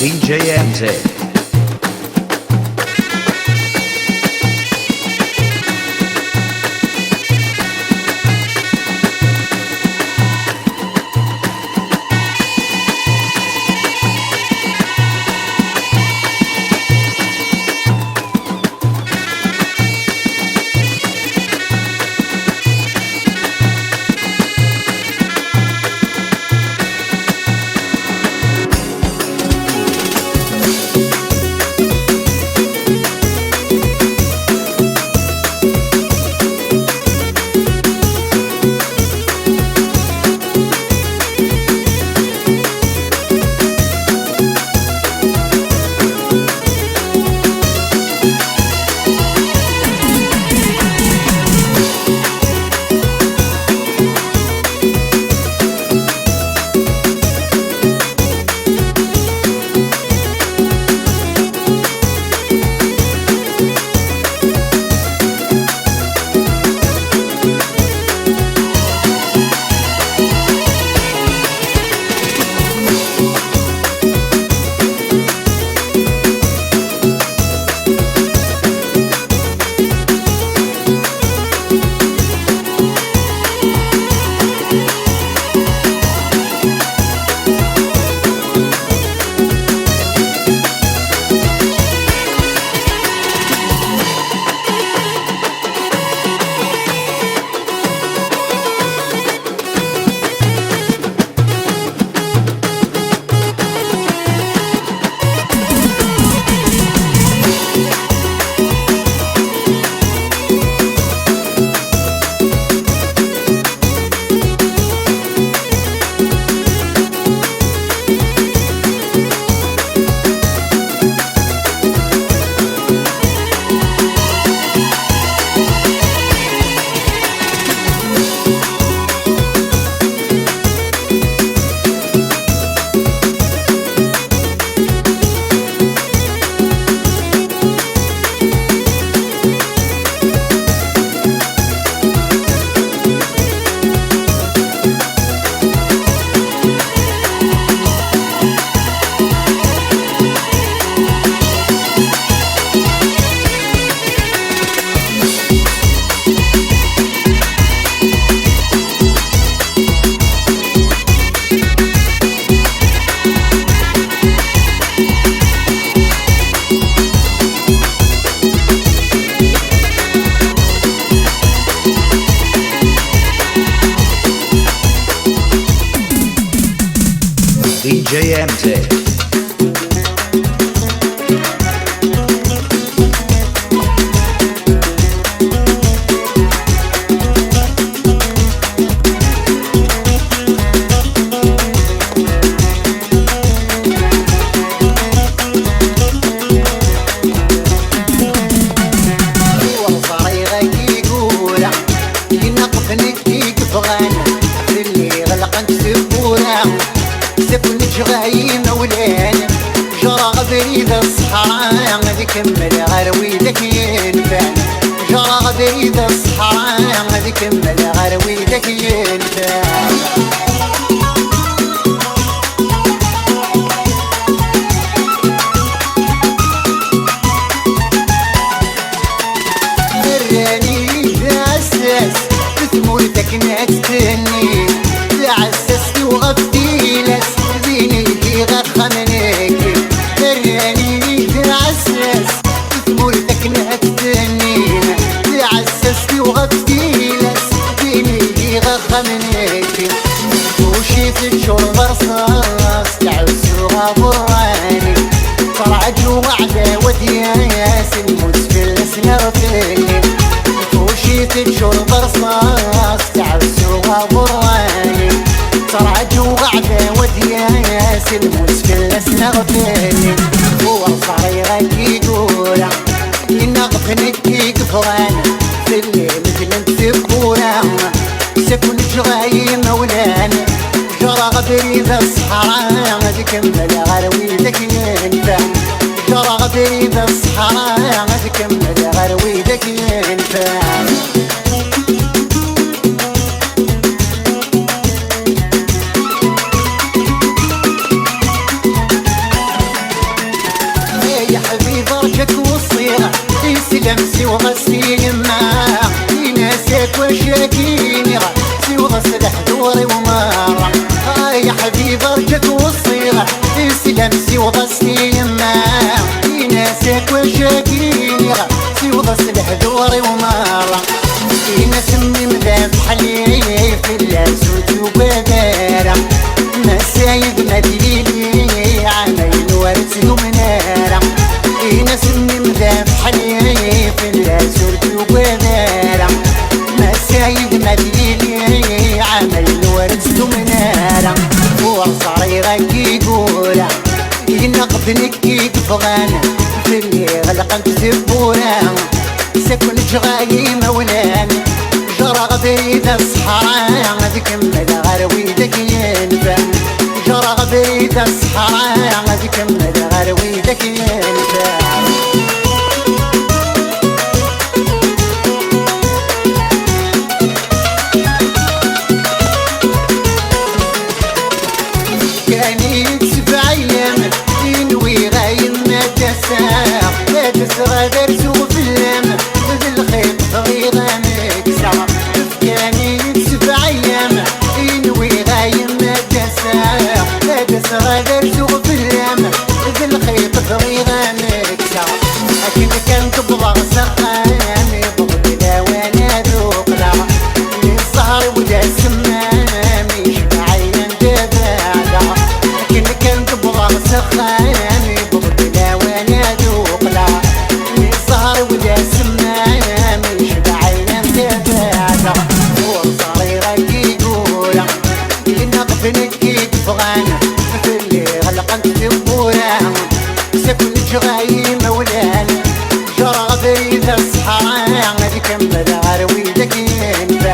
DJ MZ. DJ MZ. غايم ولين جرى بريد الصحراء ذكمل غرويدك ينفع جرى بريد الصحراء ذكمل غرويدك ينفع مراني تعسس بثمولتك نتستني تعسسني وغفتي لس غخمنك دراني تعسس ثمولتك نهتنين تعسسني وغفتي لس ديني غخمنك وشيت الشرب رصاص تعس وغبراني فرعج وعدة ودياس المسفل سنرفني وشيت الشرب رصاص تعس وغبراني فرعج وعدة ودياس المسفل سنغفني هو صغيرك يقول ينغفنك يقفران في الليل مثل تبورا سكن جغاي مولانا جرى بريد الصحراء تكمل غرويدك ينفع جرى بريد الصحراء تكمل غرويدك ينفع لمسي وغسي يما يناسك وشاكيني سي وغسل حضوري ومارا يا حبيب رجك والصيغة لمسي وغسي يما يناسك وشاكيني سي وغسل حضوري ومارا ينسمي مذاب حلي في اللاسوت وبدارة مسايد مديني عمين ورث ومنارة ينسمي مذاب حلي في اللاسوت وبدارة مسايد مديني عمين ورث ومنارة وصريغة كيقولة ينقذني كيك فغانا في اللي غلقت زبورة سكن جغالي مولاني جرى غبيد الصحراء ذكمل غرويدك ينفع جرى غبيد الصحراء ذكمل غرويدك ينفع كان يتسبع ايام ينوي غايم ما تساق لا تسرى درسو في اللام بالخيط صغيرة مكسع كان يتسبع ايام ينوي غايم ما تساق لا تسرى درسو في اللام بالخيط صغيرة مكسع لكن كان تبغى سقامي بغدنا وانا ذوق لا السهر ودا سمامي شبعين دبادا لكن كان تبغى سقامي بغدنا وانا ذوق لا السهر ودا سمامي شبعين دبادا والصغيرة كيقولا ينقفني كيك فغانا في اللي غلقت ذبورا سكن جغاي مولاني جرى غبيد الصحراء ذكمل غرويدك ينفع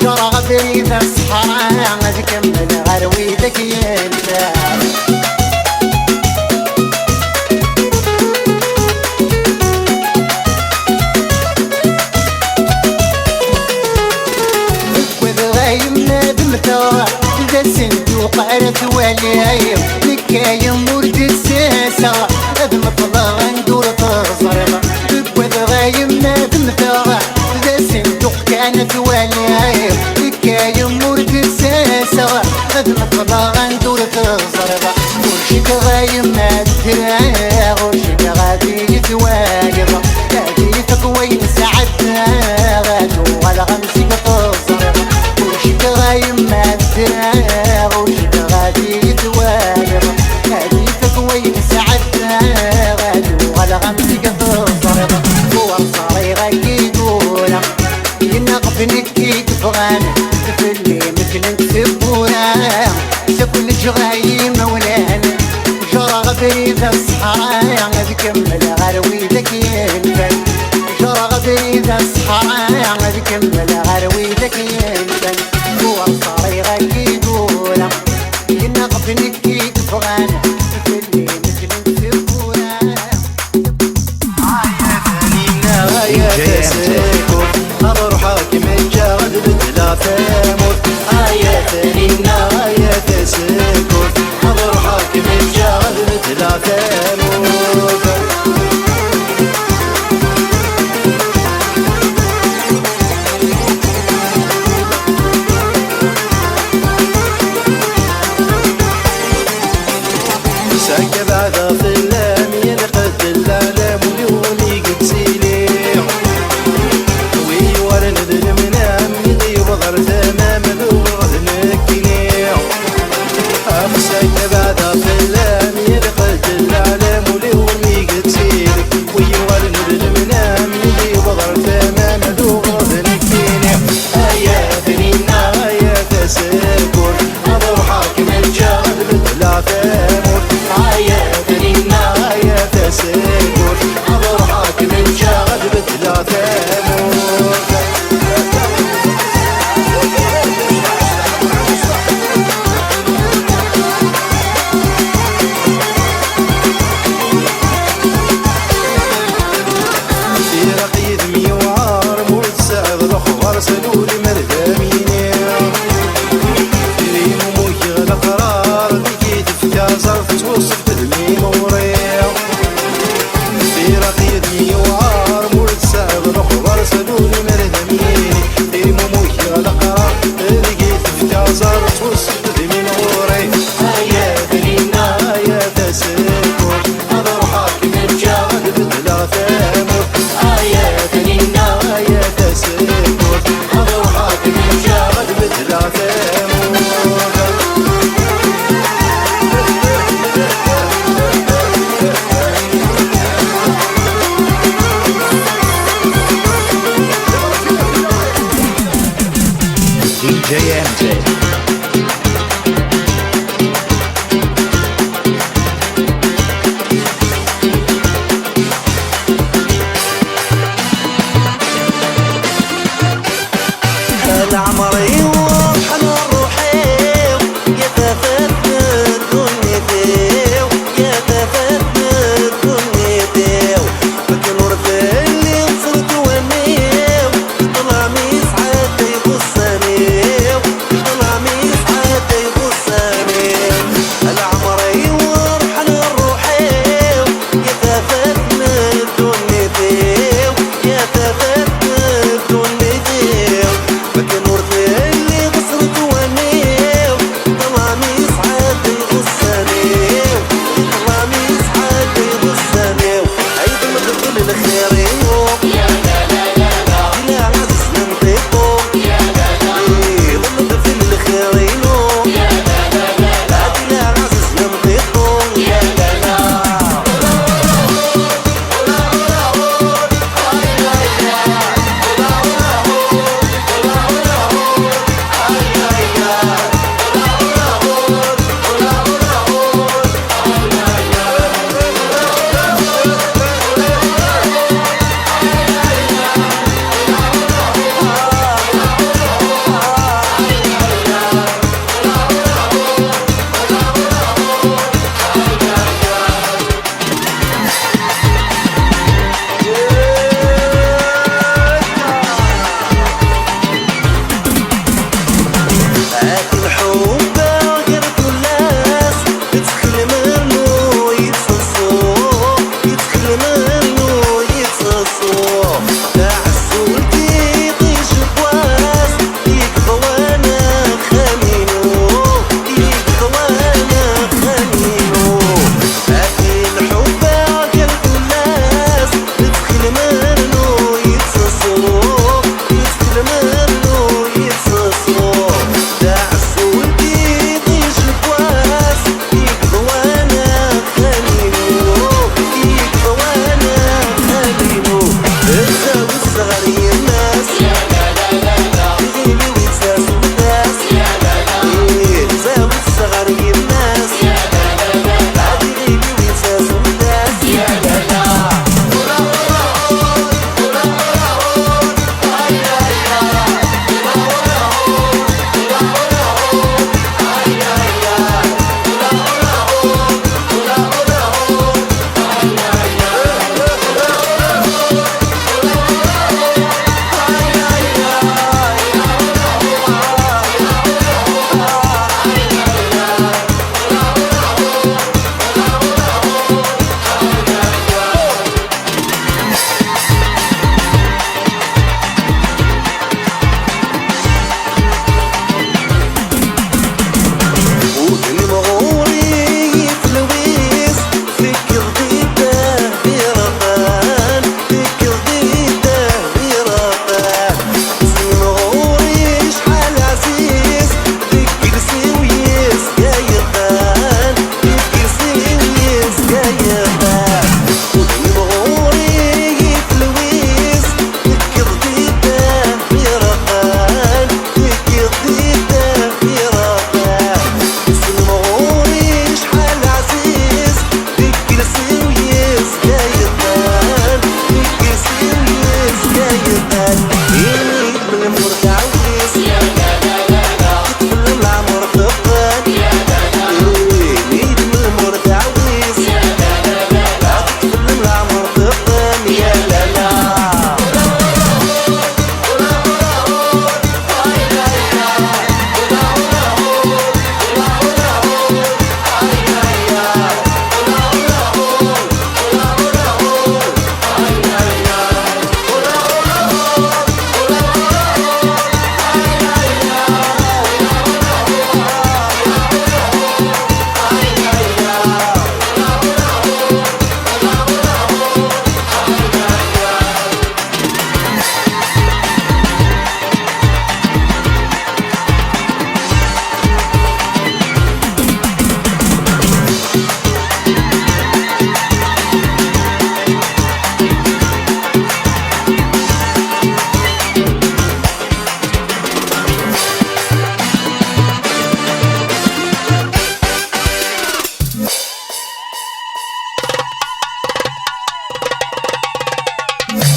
جرى غبيد الصحراء ذكمل غرويدك ينفع وذغايم نادم ثوى ذا صندوق عرف واليايم لكايم ورد الساسة أذ مطلع ندور تصرف وذغايم نادم ثوى ذا صندوق كانت واليايم لكايم ورد الساسة أذ مطلع ندور تصرف ورشك غايم ما تدرى ورشك غادي يتواقف هديتك وين سعدتها غادو على غمسك تصرف ورشك غايم ما تدرى ورشك غادي يتواقف هديتك وين سعدتها غادو على غمسك تصرف والصريغة كيقولا ينقفني كيك فغانا في اللي مثل تسبونا سكن جغاي مولانا جرى غبيد الصحراء ذكمل غرويدك ينفع جرى غبيد الصحراء ذكمل غرويدك ينفع والصريغة كيقولا ينقفني كيك فغانا في اللي مثل تسبونا يا تسيكو أمر حاكم الجاد بتلا تموت آياتنا يا تسيكو أمر حاكم الجاد بتلا تموت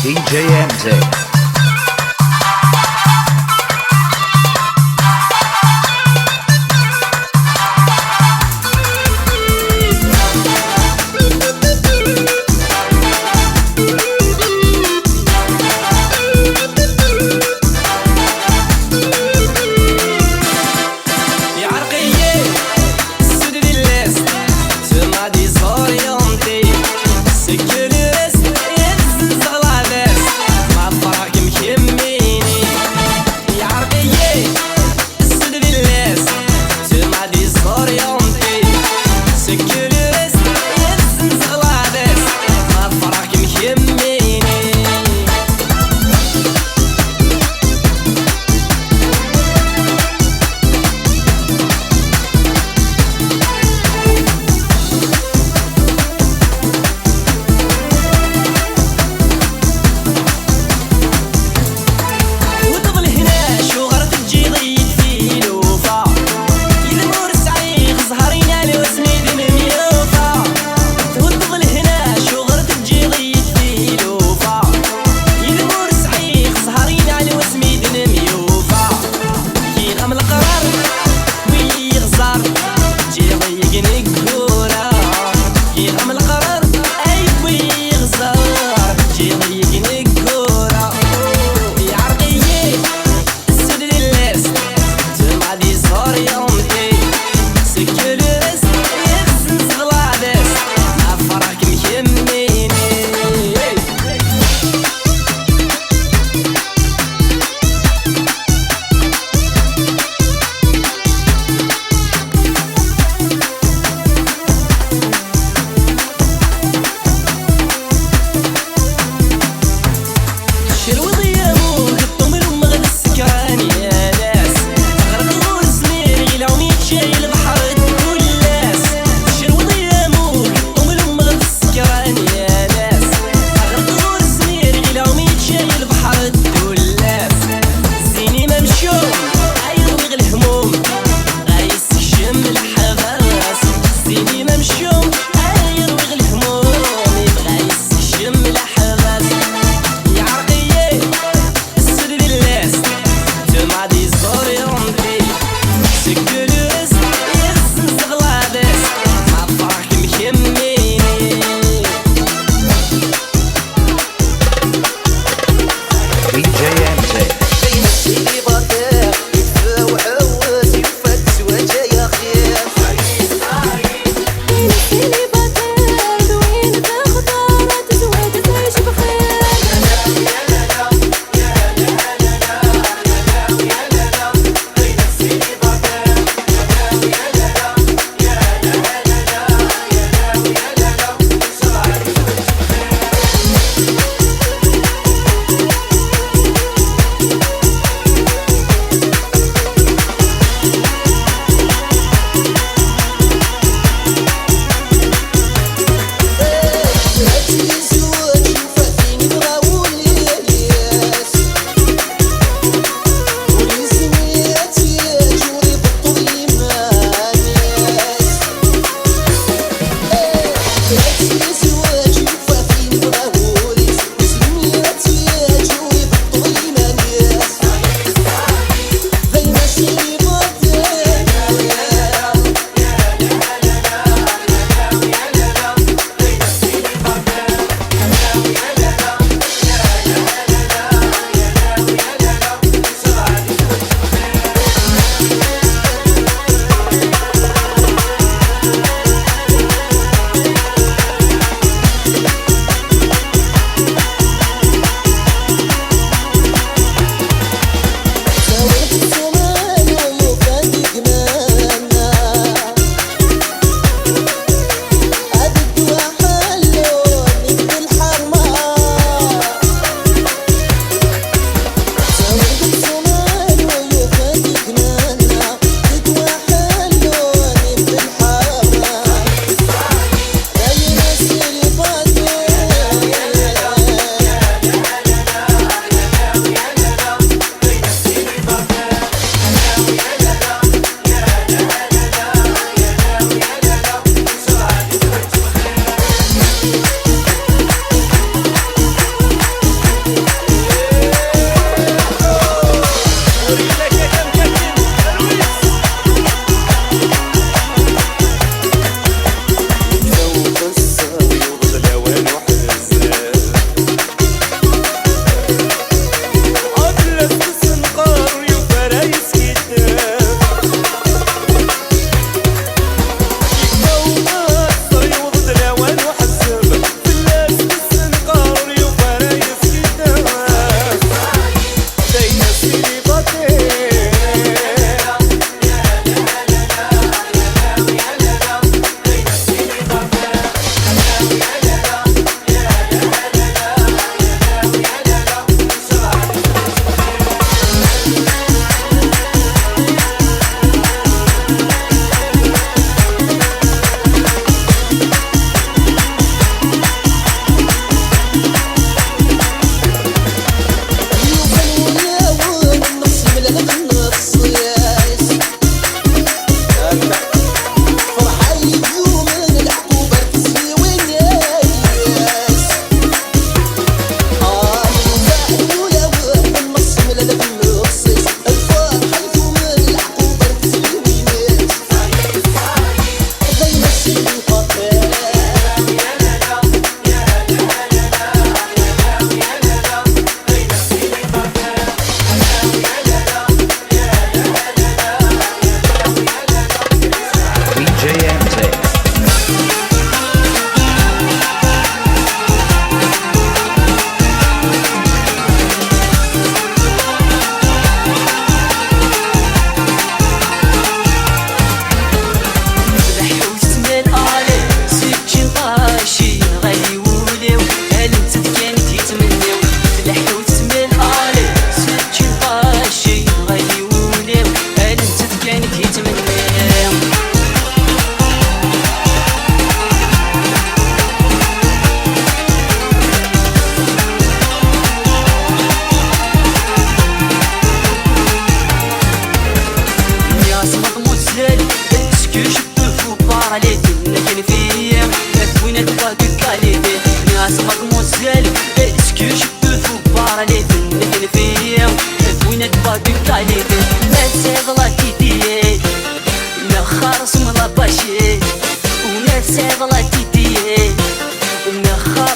DJ MJ.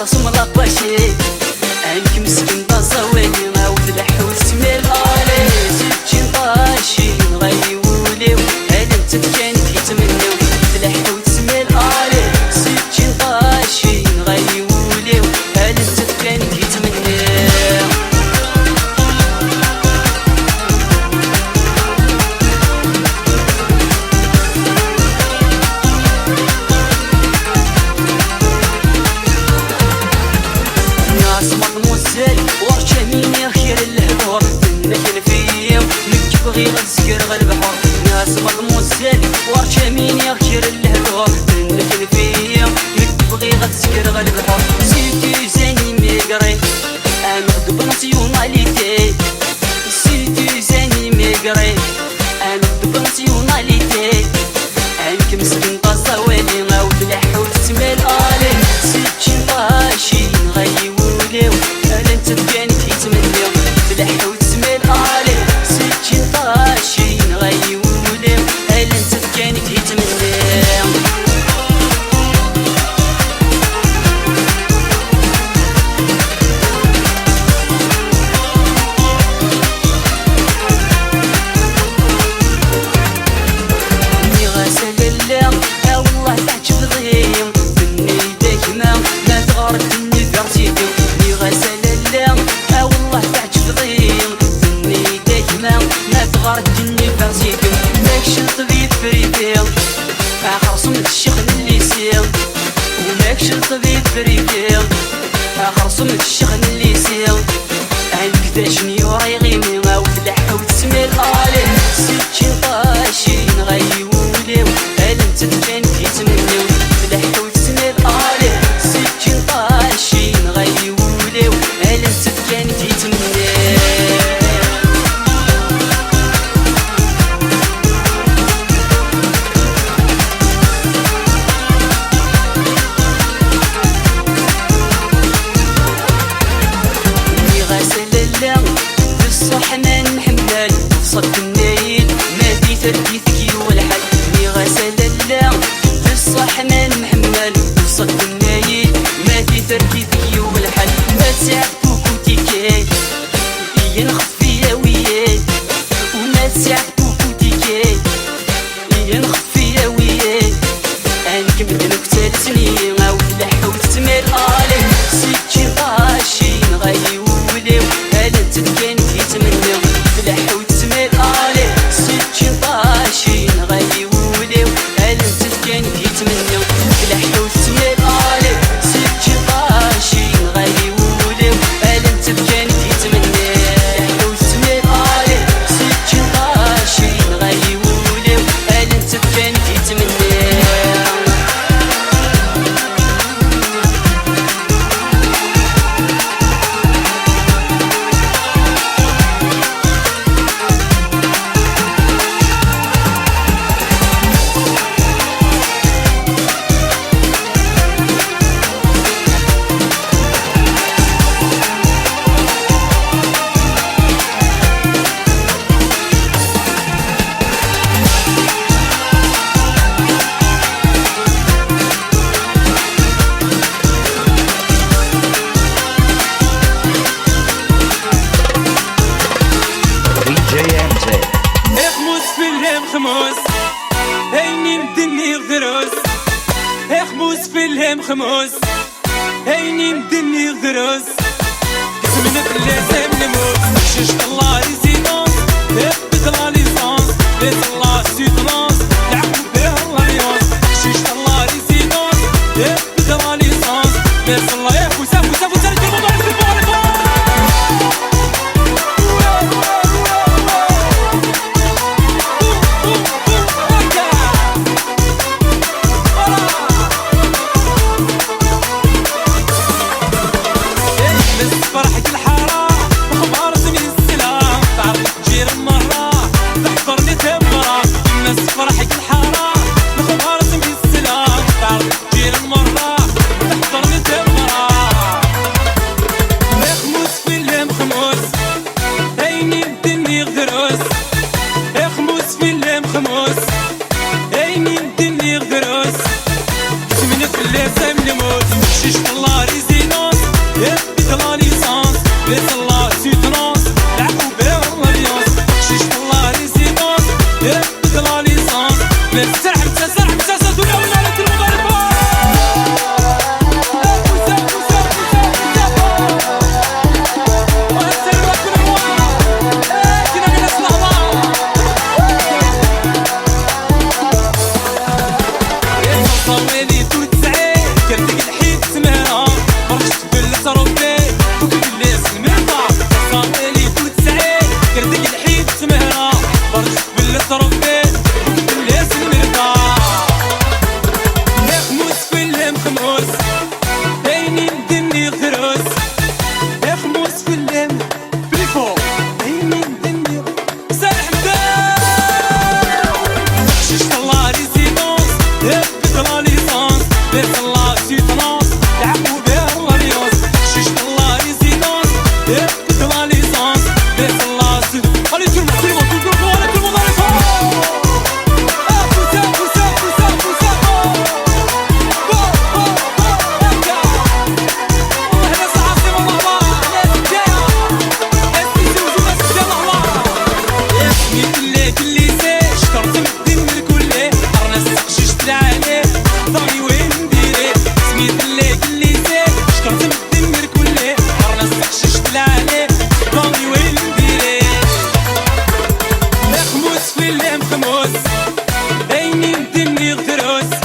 غرس ملاقباشي انك مسكين ضزاواني ما ودلح وسمي الالي سيتشي طاشي نغيوليو هل انت كان كيتمناو دلح وسمي الالي سيتشي طاشي نغيوليو هل انت كان كيتمناو ورشاميني خير الهدور نكن فيا نكبغي غتسكر غالبحر ناس مضموسال ورشاميني خير الهدور نكن فيا نكبغي غتسكر غالبحر سيتي زاني ميقري انا غضب ناسيوناليتي سيتي زاني ميقري انا غضب ناسيوناليتي انك مسكين طازاوالي غاود لحوت تسمى الالي سيتشي طاشي نغيوليو انت كان كيتمناو تلحو تسمي الالي سيتشي طاشي نغيوليو هل انت كان كيتمناو ني غاسل اللام يا والله تعجب ضيم بني داكما ما تغرقني فرسيتو ني غاسل والله تعجب ضيم ظني دايما ما تغرد جني فرزيكم ماكش الطبيب فريديل خرصم الشغل اللي يسير وماكش الطبيب فريديل خرصم الشغل اللي يسير عندك داشني وريغيني غاود لحو تسمي الالي سيتشي طاشي نغيوليو هل انت كان كيتمناو تلحو تسمي الالي سيتشي طاشي نغيوليو هل انت كان كيتمناو ني غاسل اللام في الصحنان محمل وصد النايل ما في تربيتك والحل ني غاسل اللام في الصحنان محمل وصد النايل ما في تربيتك والحل ما تساعد كوكوتيكي ينخف فيا وياك وما تساعد كوكوتيكي ينخف فيا وياك انك مدنك 3 سنين عاود لحو تسمي الالي سيتشي طاشي نغيوليو هل انت كان كيتمناو لحو تسمي الالي سيتشي طاشي نغيوليو هل انت كان كيتمناو لحو تسمي الالي سيتشي طاشي نغيوليو هل انت كان كيتمناو لحو تسمي الالي سيتشي طاشي نغيوليو هل انت كان كيتمناو اخموس في الهم خموس هيني مدني غدروس اخموس في الهم خموس هيني مدني غدروس اسمنا في اللازم نموت شش الله ريزيدونس ابد لا ليسونس بيت الله سيدونس العقل بيه الله يونس شش الله ريزيدونس ابد لا ليسونس بيت الله يفوز فوز فوز ترجم الموضوع في المغرب فرحة الحارة وخبار زميل السلام تعرف تجير المرة تحضرني تمرة الناس فرحة الحارة وخبار زميل السلام تعرف تجير المرة تحضرني تمرة اخموس في الليم خموس هيني مدني غدروس اخموس في الليم خموس هيني مدني غدروس اسمنا في اللازم نموت شش الله رزينا في الليم خموس، هيني مدني غدروس